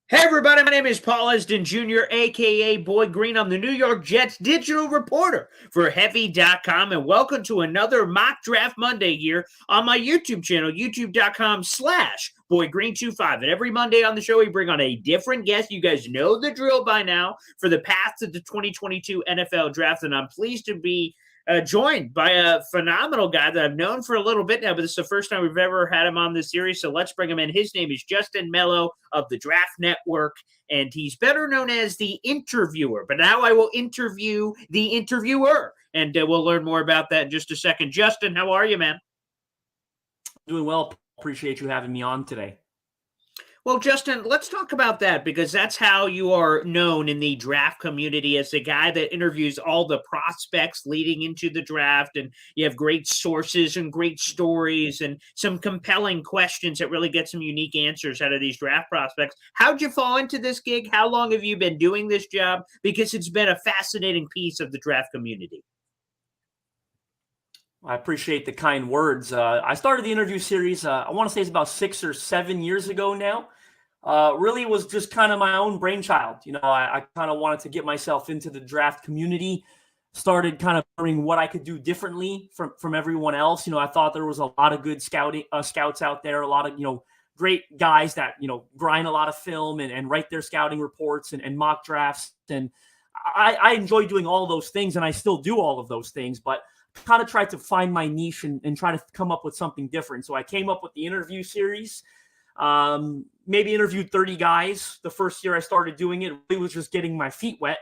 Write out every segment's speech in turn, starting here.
Hey everybody, my name is Paul Esden Jr., aka Boy Green. I'm the New York Jets digital reporter for Heavy.com, and welcome to another Mock Draft Monday here on my YouTube channel, youtube.com/BoyGreen25. And every Monday on the show, we bring on a different guest. You guys know the drill by now for the path to the 2022 NFL Draft, and I'm pleased to be joined by a phenomenal guy that I've known for a little bit now, but this is the first time we've ever had him on this series. So let's bring him in. His name is Justin Mello of the Draft Network, and he's better known as the interviewer. But now I will interview the interviewer, and we'll learn more about that in just a second. Justin, how are you, man? Doing well. Appreciate you having me on today. Well, Justin, let's talk about that because that's how you are known in the draft community, as the guy that interviews all the prospects leading into the draft. And you have great sources and great stories and some compelling questions that really get some unique answers out of these draft prospects. How'd you fall into this gig? How long have you been doing this job? Because it's been a fascinating piece of the draft community. I appreciate the kind words. I started the interview series, I want to say it's about 6 or 7 years ago now. Really was just kind of my own brainchild. I kind of wanted to get myself into the draft community, started kind of learning what I could do differently from everyone else. I thought there was a lot of good scouts out there, a lot of, great guys that, grind a lot of film and write their scouting reports and mock drafts. And I enjoy doing all those things, and I still do all of those things, but kind of tried to find my niche and try to come up with something different. So I came up with the interview series. Maybe interviewed 30 guys the first year I started doing it. It was just getting my feet wet,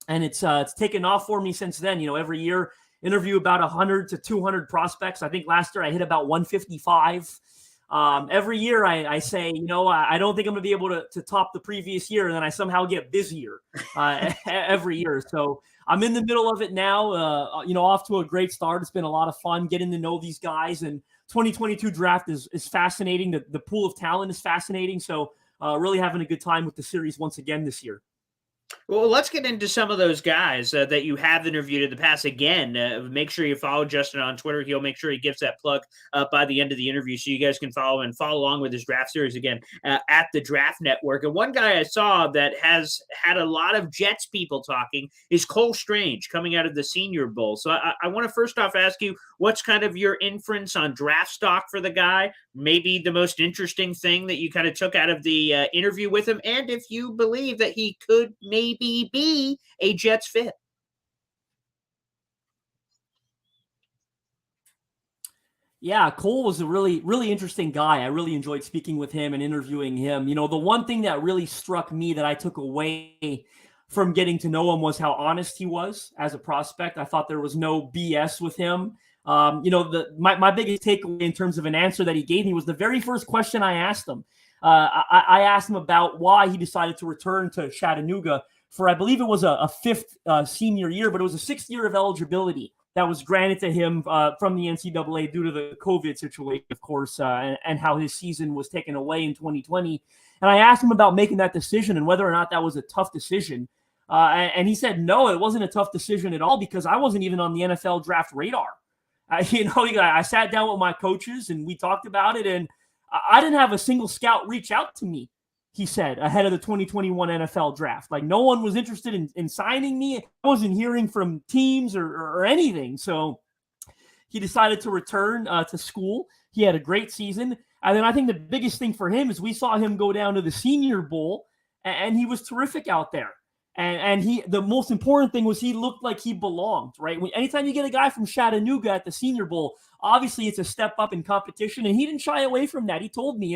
and it's taken off for me since then. Every year interview about 100 to 200 prospects. I think last year I hit about 155. Every year I say, I don't think I'm going to be able to top the previous year, and then I somehow get busier every year. So I'm in the middle of it now, off to a great start. It's been a lot of fun getting to know these guys, and 2022 draft is fascinating. The pool of talent is fascinating. So really having a good time with the series once again this year. Well, let's get into some of those guys that you have interviewed in the past. Again, make sure you follow Justin on Twitter. He'll make sure he gives that plug by the end of the interview so you guys can follow along with his draft series again at the Draft Network. And one guy I saw that has had a lot of Jets people talking is Cole Strange coming out of the Senior Bowl. So I want to first off ask you, what's kind of your inference on draft stock for the guy? Maybe the most interesting thing that you kind of took out of the interview with him, and if you believe that he could maybe be a Jets fit. Yeah, Cole was a really, really interesting guy. I really enjoyed speaking with him and interviewing him. The one thing that really struck me that I took away from getting to know him was how honest he was as a prospect. I thought there was no BS with him. My biggest takeaway in terms of an answer that he gave me was the very first question I asked him. I asked him about why he decided to return to Chattanooga for, I believe it was a fifth senior year, but it was a sixth year of eligibility that was granted to him from the NCAA due to the COVID situation, of course, and how his season was taken away in 2020. And I asked him about making that decision and whether or not that was a tough decision. And he said, no, it wasn't a tough decision at all because I wasn't even on the NFL draft radar. I sat down with my coaches and we talked about it, and I didn't have a single scout reach out to me, he said, ahead of the 2021 NFL draft. Like, no one was interested in signing me. I wasn't hearing from teams or anything. So he decided to return to school. He had a great season. And then I think the biggest thing for him is we saw him go down to the Senior Bowl, and he was terrific out there. And the most important thing was he looked like he belonged, right? Anytime you get a guy from Chattanooga at the Senior Bowl, obviously it's a step up in competition, and he didn't shy away from that. He told me,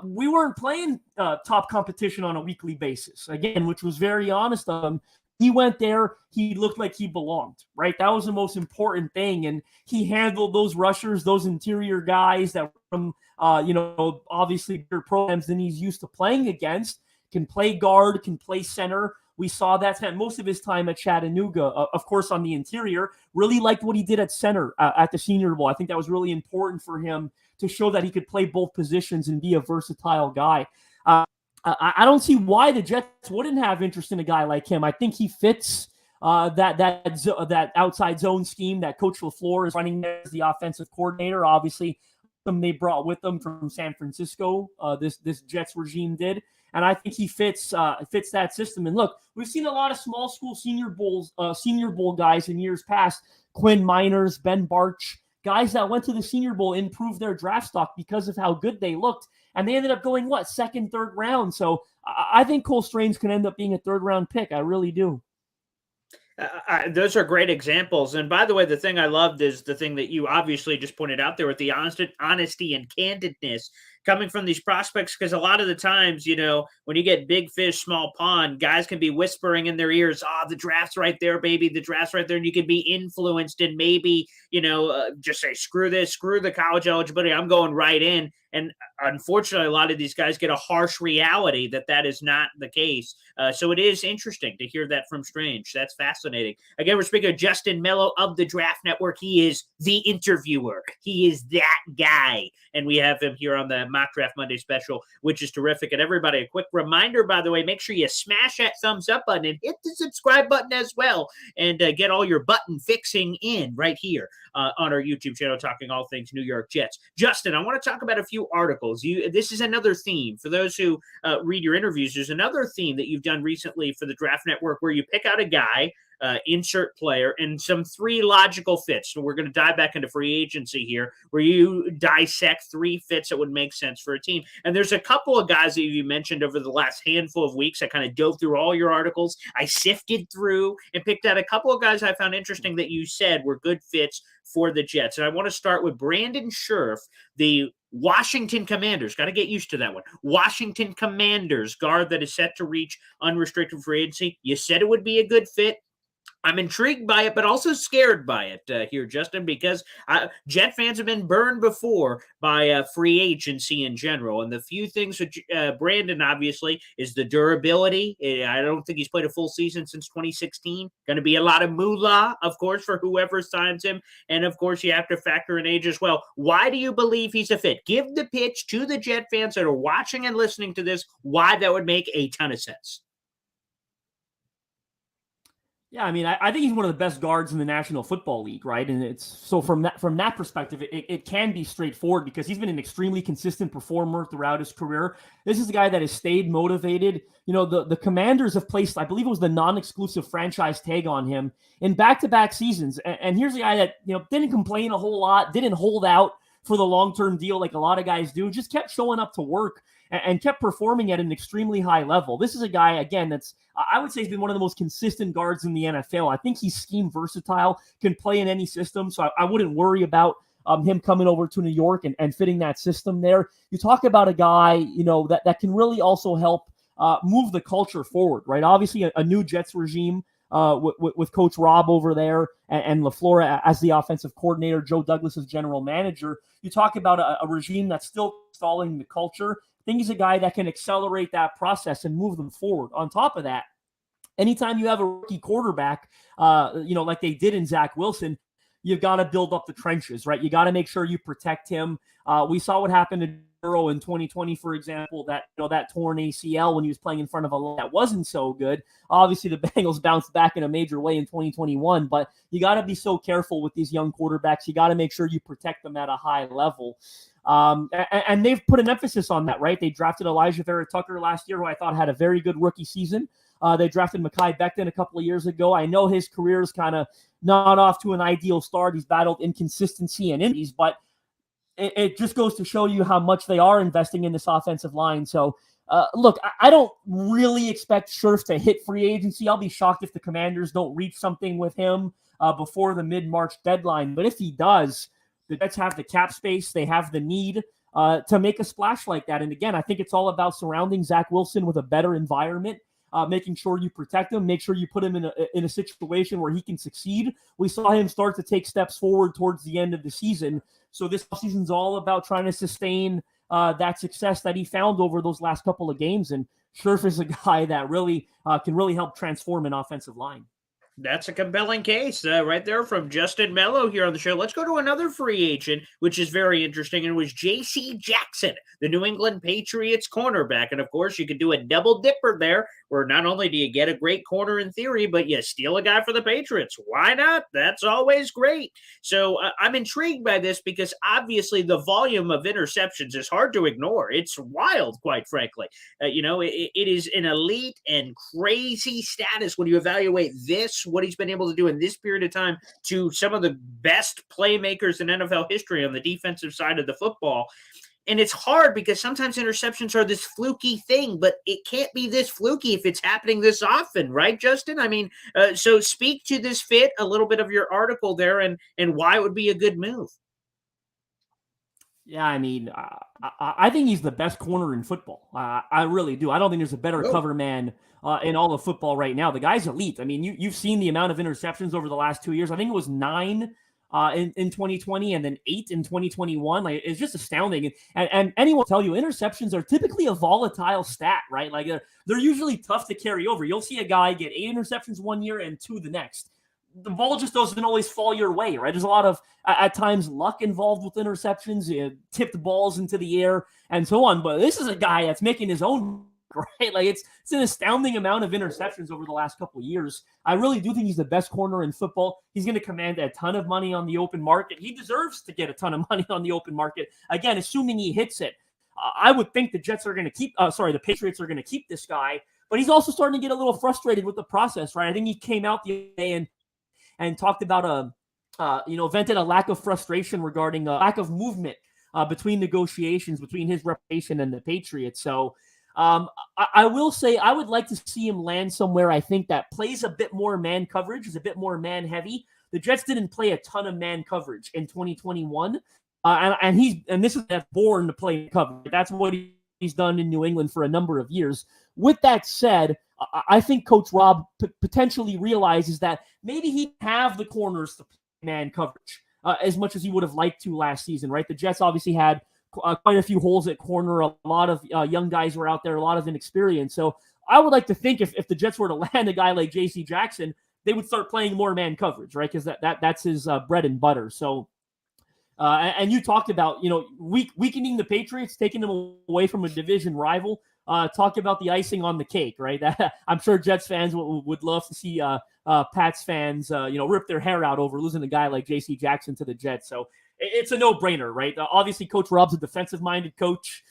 we weren't playing top competition on a weekly basis, again, which was very honest of him. He went there, he looked like he belonged, right? That was the most important thing, and he handled those rushers, those interior guys that were from, obviously bigger programs than he's used to playing against. Can play guard, can play center. We saw that spent most of his time at Chattanooga, of course, on the interior. Really liked what he did at center at the Senior Bowl. I think that was really important for him to show that he could play both positions and be a versatile guy. I don't see why the Jets wouldn't have interest in a guy like him. I think he fits that outside zone scheme that Coach LaFleur is running as the offensive coordinator. Obviously, they brought with them from San Francisco. This Jets regime did, and I think he fits that system. And look, we've seen a lot of small school Senior Bowl guys in years past. Quinn Miners, Ben Barch, guys that went to the Senior Bowl improved their draft stock because of how good they looked, and they ended up going second, third round. So I think Cole Strange can end up being a third round pick. I really do. Those are great examples. And by the way, the thing I loved is the thing that you obviously just pointed out there with the honesty and candidness coming from these prospects. Because a lot of the times, when you get big fish, small pond, guys can be whispering in their ears, the draft's right there, baby. The draft's right there. And you can be influenced and maybe, just say, screw this, screw the college eligibility. I'm going right in. And unfortunately, a lot of these guys get a harsh reality that is not the case. So it is interesting to hear that from Strange. That's fascinating. Again, we're speaking of Justin Mello of the Draft Network. He is the interviewer. He is that guy. And we have him here on the Mock Draft Monday special, which is terrific. And everybody, a quick reminder, by the way, make sure you smash that thumbs up button and hit the subscribe button as well. And get all your button fixing in right here on our YouTube channel, talking all things New York Jets. Justin, I want to talk about a few articles. This is another theme for those who read your interviews. There's another theme that you've done recently for the Draft Network where you pick out a guy, insert player, and some 3 logical fits. So we're going to dive back into free agency here, where you dissect 3 fits that would make sense for a team. And there's a couple of guys that you mentioned over the last handful of weeks. I kind of dove through all your articles. I sifted through and picked out a couple of guys I found interesting that you said were good fits for the Jets. And I want to start with Brandon Scherff, the Washington Commanders. Got to get used to that one. Washington Commanders guard that is set to reach unrestricted free agency. You said it would be a good fit. I'm intrigued by it, but also scared by it here, Justin, because Jet fans have been burned before by free agency in general. And the few things with Brandon, obviously, is the durability. I don't think he's played a full season since 2016. Going to be a lot of moolah, of course, for whoever signs him. And, of course, you have to factor in age as well. Why do you believe he's a fit? Give the pitch to the Jet fans that are watching and listening to this, why that would make a ton of sense. Yeah, I mean, I think he's one of the best guards in the National Football League, right? And it's so from that perspective, it can be straightforward because he's been an extremely consistent performer throughout his career. This is a guy that has stayed motivated. The Commanders have placed, I believe it was the non-exclusive franchise tag on him in back-to-back seasons. And here's a guy that didn't complain a whole lot, didn't hold out for the long-term deal like a lot of guys do, just kept showing up to work and kept performing at an extremely high level. This is a guy, again, I would say he's been one of the most consistent guards in the NFL. I think he's scheme versatile, can play in any system, so I wouldn't worry about him coming over to New York and fitting that system there. You talk about a guy, that can really also help move the culture forward, right? Obviously, a new Jets regime with Coach Rob over there and LaFleur as the offensive coordinator, Joe Douglas as general manager. You talk about a regime that's still installing the culture. I think he's a guy that can accelerate that process and move them forward. On top of that, anytime you have a rookie quarterback, like they did in Zach Wilson, you've got to build up the trenches, right? You got to make sure you protect him. We saw what happened to Burrow in 2020, for example, that torn ACL when he was playing in front of a line that wasn't so good. Obviously, the Bengals bounced back in a major way in 2021, but you got to be so careful with these young quarterbacks. You got to make sure you protect them at a high level. And they've put an emphasis on that, right? They drafted Elijah Vera Tucker last year, who I thought had a very good rookie season. They drafted Mekhi Becton a couple of years ago. I know his career is kind of not off to an ideal start. He's battled inconsistency and injuries, but it just goes to show you how much they are investing in this offensive line. So, look, I don't really expect Scherff to hit free agency. I'll be shocked if the Commanders don't reach something with him before the mid-March deadline. But if he does, the Jets have the cap space. They have the need to make a splash like that. And again, I think it's all about surrounding Zach Wilson with a better environment, making sure you protect him, make sure you put him in a situation where he can succeed. We saw him start to take steps forward towards the end of the season. So this season's all about trying to sustain that success that he found over those last couple of games. And Scherff is a guy that really can really help transform an offensive line. That's a compelling case right there from Justin Mello here on the show. Let's go to another free agent, which is very interesting, and it was J.C. Jackson, the New England Patriots cornerback. And of course, you could do a double dipper there, where not only do you get a great corner in theory, but you steal a guy for the Patriots. Why not? That's always great. So I'm intrigued by this because obviously the volume of interceptions is hard to ignore. It's wild, quite frankly. It is an elite and crazy status when you evaluate what he's been able to do in this period of time, to some of the best playmakers in NFL history on the defensive side of the football. And it's hard because sometimes interceptions are this fluky thing, but it can't be this fluky if it's happening this often, right, Justin? I mean, so speak to this fit, a little bit of your article there, and why it would be a good move. Yeah, I mean, I think he's the best corner in football. I really do. I don't think there's a better cover man in all of football right now. The guy's elite. I mean, you've seen the amount of interceptions over the last 2 years. I think it was 9 in 2020 and then 8 in 2021. Like, it's just astounding. And anyone will tell you interceptions are typically a volatile stat, right? Like they're usually tough to carry over. You'll see a guy get 8 interceptions one year and 2 the next. The ball just doesn't always fall your way, right? There's a lot of, at times, luck involved with interceptions, tipped balls into the air, and so on. But this is a guy that's making his own, right? Like, it's an astounding amount of interceptions over the last couple of years. I really do think he's the best corner in football. He's going to command a ton of money on the open market. He deserves to get a ton of money on the open market. Again, assuming he hits it. I would think the the Patriots are going to keep this guy. But he's also starting to get a little frustrated with the process, right? I think he came out the other day and talked about vented a lack of frustration regarding a lack of movement between negotiations between his reputation and the Patriots. So I will say I would like to see him land somewhere I think that plays a bit more man coverage, is a bit more man heavy. The Jets didn't play a ton of man coverage in 2021, and this is born to play coverage. That's what he's done in New England for a number of years. With that said, I think Coach Rob potentially realizes that maybe he have the corners to play man coverage as much as he would have liked to last season, right? The Jets obviously had quite a few holes at corner. A lot of young guys were out there, a lot of inexperience. So I would like to think if the Jets were to land a guy like J.C. Jackson, they would start playing more man coverage, right? Because that's his bread and butter. So, and you talked about, weakening the Patriots, taking them away from a division rival. Talk about the icing on the cake, right? I'm sure Jets fans would love to see Pats fans, rip their hair out over losing a guy like J.C. Jackson to the Jets. So it's a no-brainer, right? Obviously, Coach Rob's a defensive-minded coach.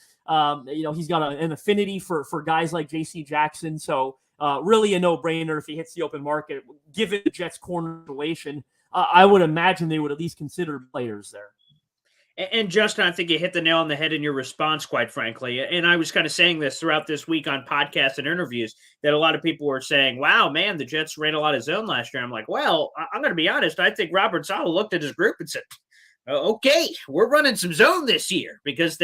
He's got an affinity for guys like J.C. Jackson. So really a no-brainer if he hits the open market. Given the Jets' corner situation, I would imagine they would at least consider players there. And Justin, I think you hit the nail on the head in your response, quite frankly. And I was kind of saying this throughout this week on podcasts and interviews that a lot of people were saying, wow, man, the Jets ran a lot of zone last year. I'm like, well, I'm going to be honest. I think Robert Saleh looked at his group and said, okay, we're running some zone this year, because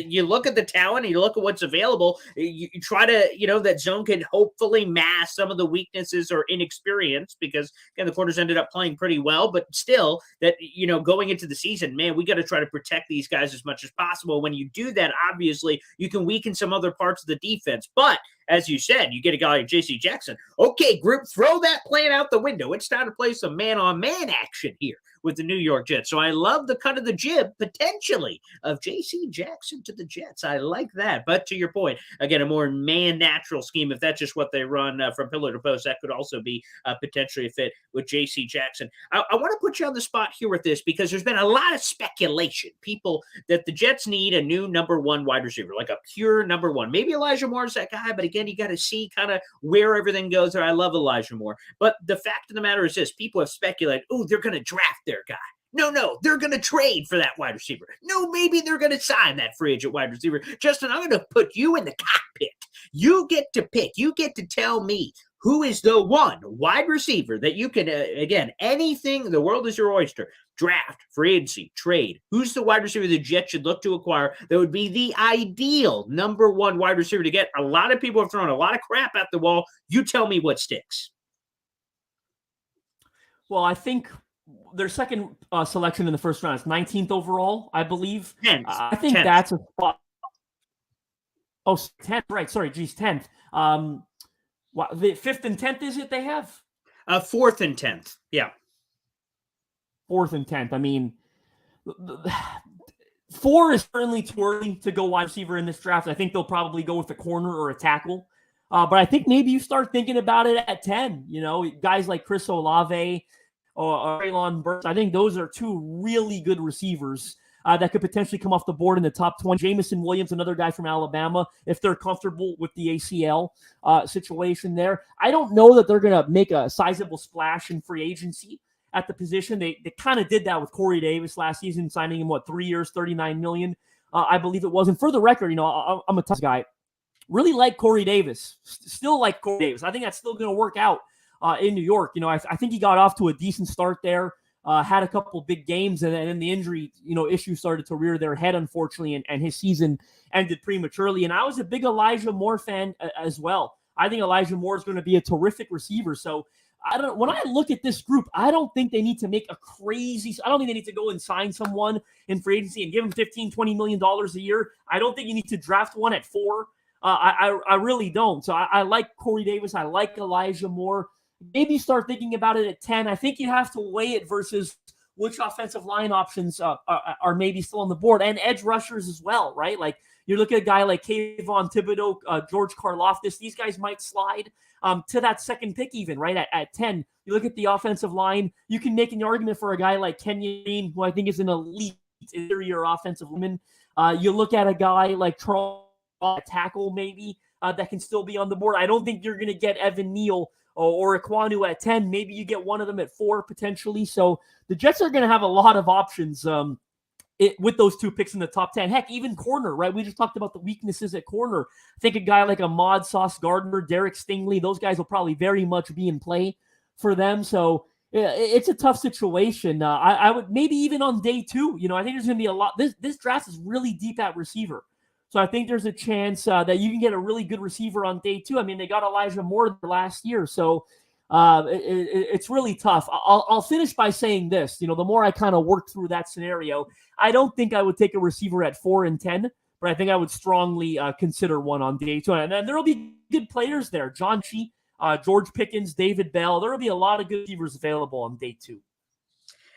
you look at the talent and you look at what's available. You try to, that zone can hopefully mask some of the weaknesses or inexperience, because again, the Corners ended up playing pretty well, but still that, going into the season, man, we got to try to protect these guys as much as possible. When you do that, obviously you can weaken some other parts of the defense, but as you said, you get a guy like J.C. Jackson. Okay, group, throw that plan out the window. It's time to play some man-on-man action here with the New York Jets. So I love the cut of the jib, potentially, of J.C. Jackson to the Jets. I like that. But to your point, again, a more man-natural scheme, if that's just what they run from pillar to post, that could also be potentially a fit with J.C. Jackson. I want to put you on the spot here with this, because there's been a lot of speculation, people, that the Jets need a new number one wide receiver, like a pure number one. Maybe Elijah Moore is that guy, but again, you got to see kind of where everything goes there. I love Elijah Moore. But the fact of the matter is this: people have speculated, oh, they're going to draft their guy. No, they're going to trade for that wide receiver. No, maybe they're going to sign that free agent wide receiver. Justin, I'm going to put you in the cockpit. You get to pick. You get to tell me who is the one wide receiver that you can, again, anything, the world is your oyster. Draft, free agency, trade. Who's the wide receiver the Jets should look to acquire that would be the ideal number one wide receiver to get? A lot of people have thrown a lot of crap at the wall. You tell me what sticks. Well, I think their second selection in the first round is 19th overall, I believe. 10th. I think 10th. That's a spot. Oh, 10th, right. Sorry, geez, 10th. The 5th and 10th is it they have? 4th and 10th. Yeah. 4th and 10th. I mean, 4 is certainly too early to go wide receiver in this draft. I think they'll probably go with a corner or a tackle. But I think maybe you start thinking about it at 10. Guys like Chris Olave or Traylon Burks. I think those are two really good receivers that could potentially come off the board in the top 20. Jamison Williams, another guy from Alabama, if they're comfortable with the ACL situation there. I don't know that they're going to make a sizable splash in free agency at the position. They kind of did that with Corey Davis last season, signing him, 3 years, $39 million, I believe it was. And for the record, I'm a tough guy. Really like Corey Davis. Still like Corey Davis. I think that's still going to work out in New York. I think he got off to a decent start there. Had a couple big games, and then the injury, issues started to rear their head, unfortunately, and his season ended prematurely. And I was a big Elijah Moore fan as well. I think Elijah Moore is going to be a terrific receiver. So when I look at this group, I don't think they need to make I don't think they need to go and sign someone in free agency and give him $15-20 million a year. I don't think you need to draft one at 4. I really don't. So I like Corey Davis. I like Elijah Moore. Maybe start thinking about it at 10. I think you have to weigh it versus which offensive line options are maybe still on the board, and edge rushers as well, right? Like you look at a guy like Kayvon Thibodeau, George Karlaftis. These guys might slide to that second pick even, right, at 10. You look at the offensive line. You can make an argument for a guy like Kenyon, who I think is an elite interior offensive lineman. You look at a guy like Charles tackle maybe that can still be on the board. I don't think you're going to get Evan Neal or Ekwonu at 10. Maybe you get one of them at 4 potentially. So the Jets are going to have a lot of options with those 2 picks in the top 10. Heck, even corner, right? We just talked about the weaknesses at corner. I think a guy like Ahmad Sauce Gardner, Derek Stingley, those guys will probably very much be in play for them. So it's a tough situation. I would maybe even on day 2, I think there's going to be a lot. This draft is really deep at receiver. So I think there's a chance that you can get a really good receiver on day 2. I mean, they got Elijah Moore last year, so it's really tough. I'll finish by saying this. The more I kind of work through that scenario, I don't think I would take a receiver at 4 and 10, but I think I would strongly consider one on day 2. And then there will be good players there. John Chi, George Pickens, David Bell. There will be a lot of good receivers available on day 2.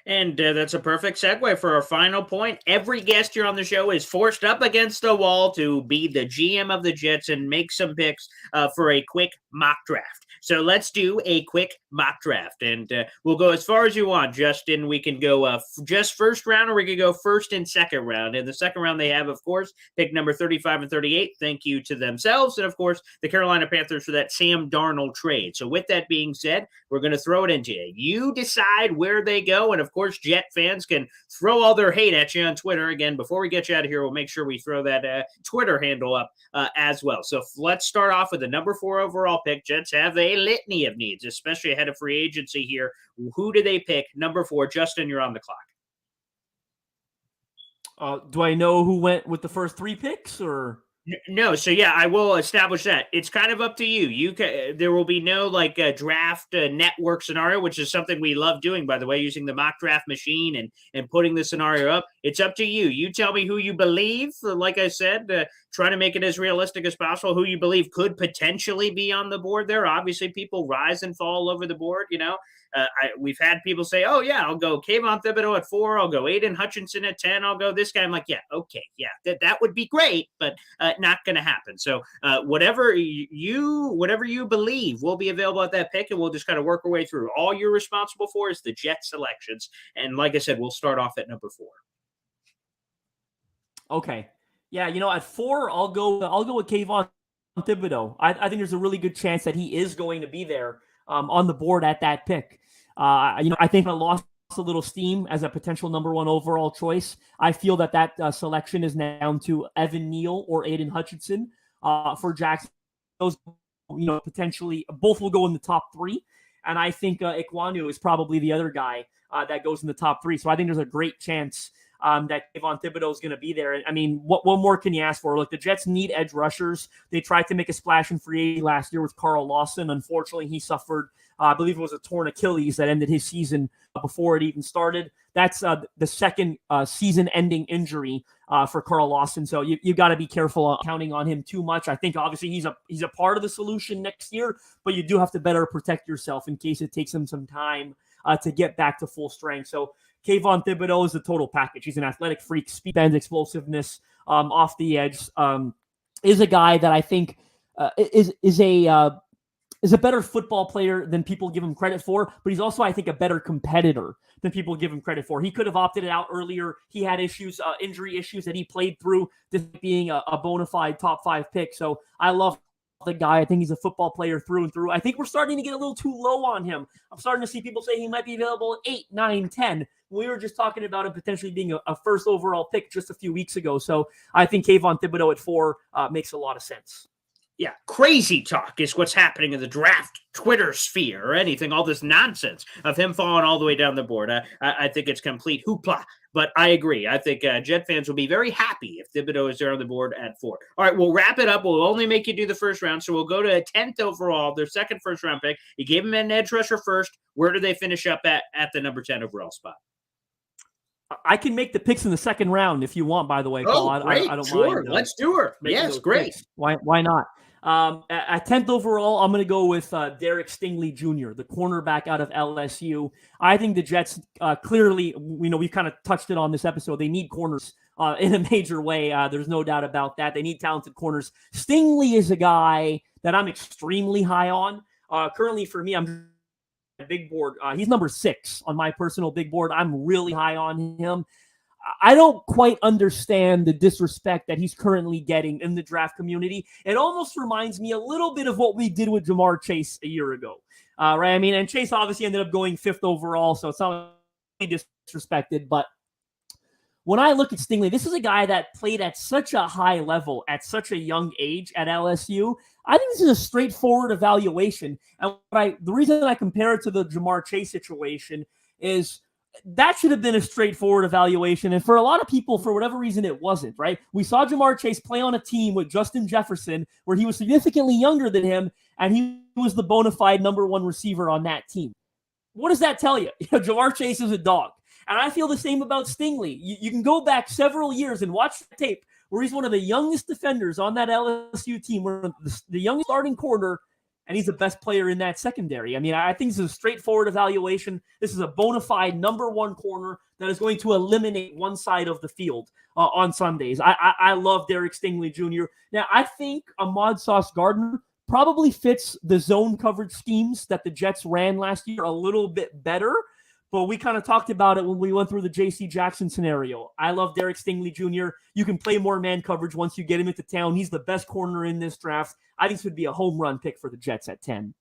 And that's a perfect segue for our final point. Every guest here on the show is forced up against a wall to be the GM of the Jets and make some picks for a quick mock draft. So let's do a quick mock draft, and we'll go as far as you want, Justin. We can go just first round, or we could go first and second round. In the second round, they have, of course, pick number 35 and 38. Thank you to themselves, and of course, the Carolina Panthers for that Sam Darnold trade. So with that being said, we're going to throw it into you. You decide where they go, and of course, Jet fans can throw all their hate at you on Twitter. Again, before we get you out of here, we'll make sure we throw that Twitter handle up as well. So let's start off with the number 4 overall pick. Jets have a litany of needs, especially ahead of free agency here. Who do they pick? Number 4, Justin, you're on the clock. Do I know who went with the first 3 picks, or? No, so yeah, I will establish that. It's kind of up to you. There will be no draft network scenario, which is something we love doing, by the way, using the mock draft machine and putting the scenario up. It's up to you. You tell me who you believe. Like I said, trying to make it as realistic as possible. Who you believe could potentially be on the board there. Obviously, people rise and fall over the board. We've had people say, "Oh yeah, I'll go Kayvon Thibodeau at 4. I'll go Aiden Hutchinson at 10. I'll go this guy." I'm like, "Yeah, okay, yeah, that would be great, but not going to happen." So whatever you believe will be available at that pick, and we'll just kind of work our way through. All you're responsible for is the Jet selections, and like I said, we'll start off at number 4. Okay, yeah, at 4, I'll go with Kayvon Thibodeau. I think there's a really good chance that he is going to be there on the board at that pick. I think I lost a little steam as a potential number 1 overall choice. I feel that selection is now down to Evan Neal or Aiden Hutchinson for Jackson. Those, potentially both will go in the top 3. And I think Ekwonu is probably the other guy that goes in the top 3. So I think there's a great chance that Kayvon Thibodeau is going to be there. And I mean, what more can you ask for? Look, the Jets need edge rushers. They tried to make a splash in free agency last year with Carl Lawson. Unfortunately, he suffered, I believe it was a torn Achilles that ended his season before it even started. That's the second season-ending injury for Carl Lawson. So you got to be careful counting on him too much. I think obviously he's a part of the solution next year, but you do have to better protect yourself in case it takes him some time to get back to full strength. So Kayvon Thibodeau is the total package. He's an athletic freak, speed, bend, explosiveness off the edge. Is a guy that I think is a better football player than people give him credit for, but he's also, I think, a better competitor than people give him credit for. He could have opted it out earlier. He had issues, injury issues that he played through, this being a bona fide top 5 pick. So I love the guy. I think he's a football player through and through. I think we're starting to get a little too low on him. I'm starting to see people say he might be available at 8, 9, 10. We were just talking about him potentially being a first overall pick just a few weeks ago. So I think Kayvon Thibodeau at 4 makes a lot of sense. Yeah, crazy talk is what's happening in the draft Twitter sphere or anything, all this nonsense of him falling all the way down the board. I think it's complete hoopla, but I agree. I think Jet fans will be very happy if Thibodeau is there on the board at 4. All right, we'll wrap it up. We'll only make you do the first round, so we'll go to a 10th overall, their second first-round pick. You gave him an edge rusher first. Where do they finish up at the number 10 overall spot? I can make the picks in the second round if you want, by the way, Paul. Oh, great. I don't sure. mind. Let's do her. Yes, great. Picks. Why not? At 10th overall, I'm going to go with Derek Stingley Jr., the cornerback out of LSU. I think the Jets clearly, we've kind of touched it on this episode. They need corners in a major way. There's no doubt about that. They need talented corners. Stingley is a guy that I'm extremely high on. Currently, for me, I'm big board. He's number 6 on my personal big board. I'm really high on him. I don't quite understand the disrespect that he's currently getting in the draft community. It almost reminds me a little bit of what we did with Jamar Chase a year ago, right? I mean, and Chase obviously ended up going 5th overall, so it's not really disrespected. But when I look at Stingley, this is a guy that played at such a high level at such a young age at LSU. I think this is a straightforward evaluation. And the reason I compare it to the Jamar Chase situation is that should have been a straightforward evaluation. And for a lot of people, for whatever reason, it wasn't, right? We saw Jamar Chase play on a team with Justin Jefferson where he was significantly younger than him, and he was the bona fide number 1 receiver on that team. What does that tell you? Jamar Chase is a dog. And I feel the same about Stingley. You can go back several years and watch the tape where he's one of the youngest defenders on that LSU team, where the youngest starting corner, and he's the best player in that secondary. I mean, I think this is a straightforward evaluation. This is a bona fide number 1 corner that is going to eliminate one side of the field on Sundays. I love Derek Stingley Jr. Now, I think Ahmad Sauce Gardner probably fits the zone coverage schemes that the Jets ran last year a little bit better. But we kind of talked about it when we went through the J.C. Jackson scenario. I love Derek Stingley Jr. You can play more man coverage once you get him into town. He's the best corner in this draft. I think this would be a home run pick for the Jets at 10.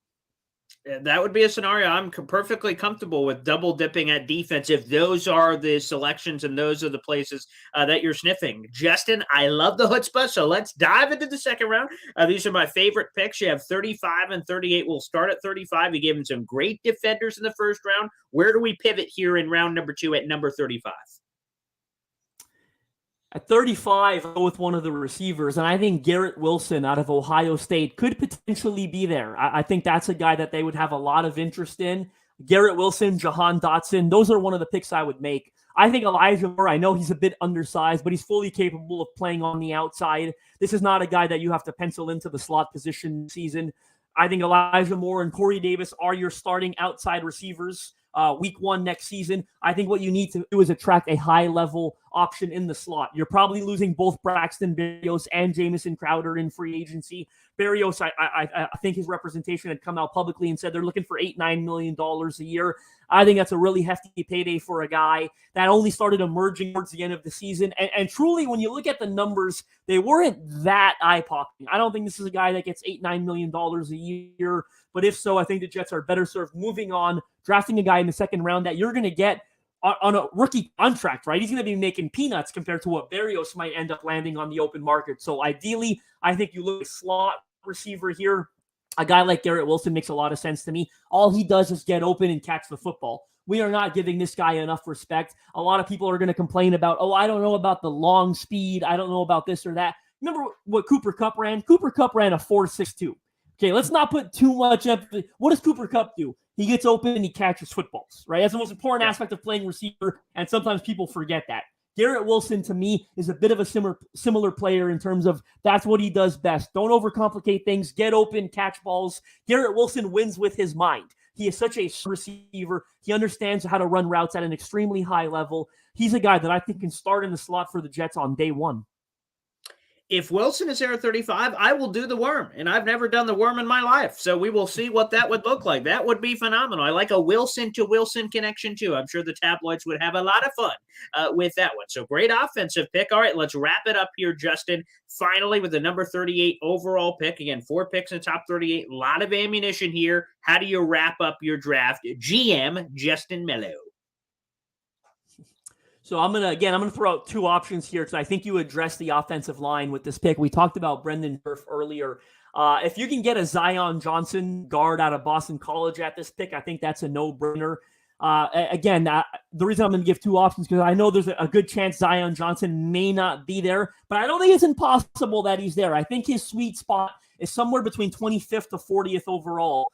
That would be a scenario I'm perfectly comfortable with, double dipping at defense if those are the selections and those are the places that you're sniffing. Justin, I love the chutzpah, so let's dive into the second round. These are my favorite picks. You have 35 and 38. We'll start at 35. You gave him some great defenders in the first round. Where do we pivot here in round number 2 at number 35? At 35, I'll go with one of the receivers, and I think Garrett Wilson out of Ohio State could potentially be there. I think that's a guy that they would have a lot of interest in. Garrett Wilson, Jahan Dotson, those are one of the picks I would make. I think Elijah Moore, I know he's a bit undersized, but he's fully capable of playing on the outside. This is not a guy that you have to pencil into the slot position season. I think Elijah Moore and Corey Davis are your starting outside receivers. Week 1 next season. I think what you need to do is attract a high-level option in the slot. You're probably losing both Braxton Berrios and Jamison Crowder in free agency. Berrios, I think his representation had come out publicly and said they're looking for $8-9 million a year. I think that's a really hefty payday for a guy that only started emerging towards the end of the season. And truly, when you look at the numbers, they weren't that eye-popping. I don't think this is a guy that gets $8-9 million a year. But if so, I think the Jets are better served moving on, drafting a guy in the second round that you're going to get on a rookie contract, right? He's going to be making peanuts compared to what Berrios might end up landing on the open market. So ideally, I think you look at slot receiver here. A guy like Garrett Wilson makes a lot of sense to me. All he does is get open and catch the football. We are not giving this guy enough respect. A lot of people are going to complain about, oh, I don't know about the long speed. I don't know about this or that. Remember what Cooper Kupp ran? Cooper Kupp ran a 4.62. Okay, let's not put too much emphasis. What does Cooper Kupp do? He gets open and he catches footballs, right? That's the most important aspect of playing receiver, and sometimes people forget that. Garrett Wilson, to me, is a bit of a similar player in terms of that's what he does best. Don't overcomplicate things. Get open, catch balls. Garrett Wilson wins with his mind. He is such a receiver. He understands how to run routes at an extremely high level. He's a guy that I think can start in the slot for the Jets on day one. If Wilson is there at 35, I will do the worm, and I've never done the worm in my life. So we will see what that would look like. That would be phenomenal. I like a Wilson to Wilson connection too. I'm sure the tabloids would have a lot of fun with that one. So great offensive pick. All right, let's wrap it up here, Justin. Finally, with the number 38 overall pick. Again, 4 picks in the top 38. A lot of ammunition here. How do you wrap up your draft? GM Justin Mello. So I'm gonna throw out 2 options here because I think you addressed the offensive line with this pick. We talked about Brendan Durf earlier. If you can get a Zion Johnson guard out of Boston College at this pick, I think that's a no-brainer. The reason I'm going to give 2 options because I know there's a good chance Zion Johnson may not be there, but I don't think it's impossible that he's there. I think his sweet spot is somewhere between 25th to 40th overall.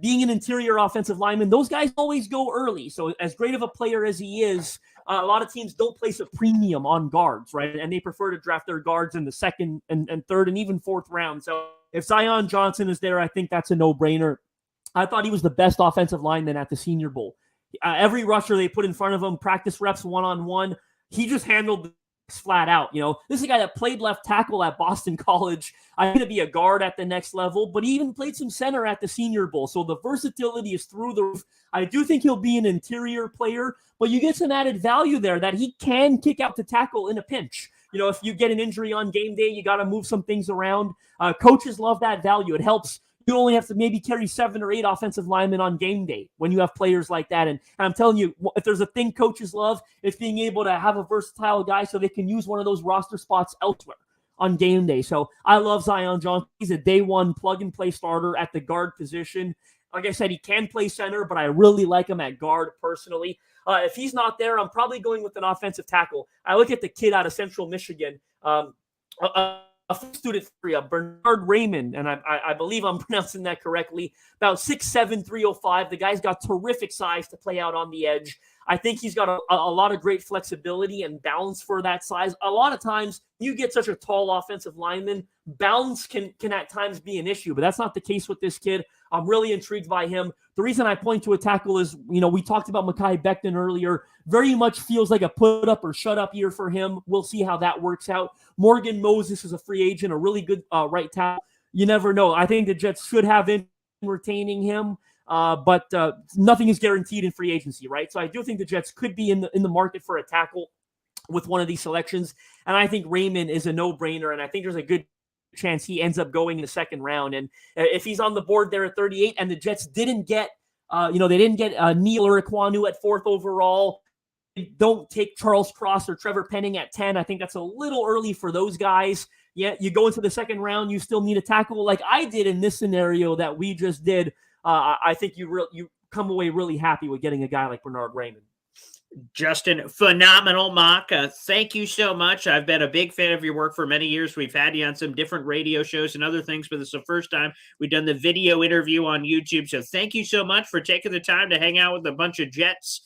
Being an interior offensive lineman, those guys always go early. So as great of a player as he is, a lot of teams don't place a premium on guards, right? And they prefer to draft their guards in the 2nd and 3rd and even 4th round. So if Zion Johnson is there, I think that's a no-brainer. I thought he was the best offensive lineman at the Senior Bowl. Every rusher they put in front of him, practice reps one-on-one, he just handled flat out. This is a guy that played left tackle at Boston College. I'm going to be a guard at the next level, but he even played some center at the Senior Bowl. So the versatility is through the roof. I do think he'll be an interior player, but you get some added value there that he can kick out to tackle in a pinch. If you get an injury on game day, you got to move some things around. Coaches love that value. It helps. You only have to maybe carry 7 or 8 offensive linemen on game day when you have players like that. And I'm telling you, if there's a thing coaches love, it's being able to have a versatile guy so they can use one of those roster spots elsewhere on game day. So I love Zion Johnson. He's a day one plug-and-play starter at the guard position. Like I said, he can play center, but I really like him at guard personally. If he's not there, I'm probably going with an offensive tackle. I look at the kid out of Central Michigan, a student for Bernard Raymond, and I believe I'm pronouncing that correctly, about 6'7", 305. The guy's got terrific size to play out on the edge. I think he's got a lot of great flexibility and balance for that size. A lot of times, you get such a tall offensive lineman, balance can at times be an issue, but that's not the case with this kid. I'm really intrigued by him. The reason I point to a tackle is, we talked about Mekhi Becton earlier. Very much feels like a put up or shut up year for him. We'll see how that works out. Morgan Moses is a free agent, a really good right tackle. You never know. I think the Jets should have in retaining him, but nothing is guaranteed in free agency, right? So I do think the Jets could be in the market for a tackle with one of these selections. And I think Raymond is a no-brainer, and I think there's a good chance he ends up going in the 2nd round. And if he's on the board there at 38 and the Jets didn't get, they didn't get Neil Irikwanu at 4th overall, don't take Charles Cross or Trevor Penning at 10. I think that's a little early for those guys. Yeah, you go into the 2nd round, you still need a tackle like I did in this scenario that we just did. I think you come away really happy with getting a guy like Bernard Raymond. Justin, phenomenal mock. Thank you so much. I've been a big fan of your work for many years. We've had you on some different radio shows and other things, but this is the first time we've done the video interview on YouTube. So thank you so much for taking the time to hang out with a bunch of Jets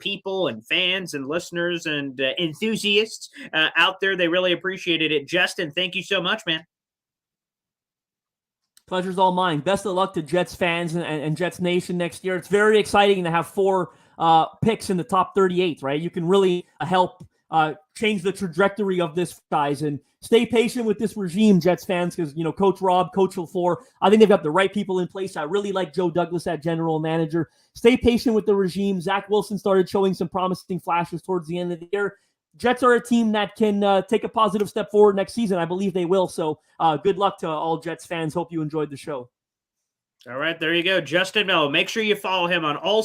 people and fans and listeners and enthusiasts out there. They really appreciated it. Justin, thank you so much, man. Pleasure's all mine. Best of luck to Jets fans and Jets Nation next year. It's very exciting to have 4 picks in the top 38, right? You can really help change the trajectory of this, guys. And stay patient with this regime, Jets fans, because, Coach Rob, Coach LaFleur, I think they've got the right people in place. I really like Joe Douglas at general manager. Stay patient with the regime. Zach Wilson started showing some promising flashes towards the end of the year. Jets are a team that can take a positive step forward next season. I believe they will. So good luck to all Jets fans. Hope you enjoyed the show. All right, there you go. Justin Mello. Make sure you follow him on all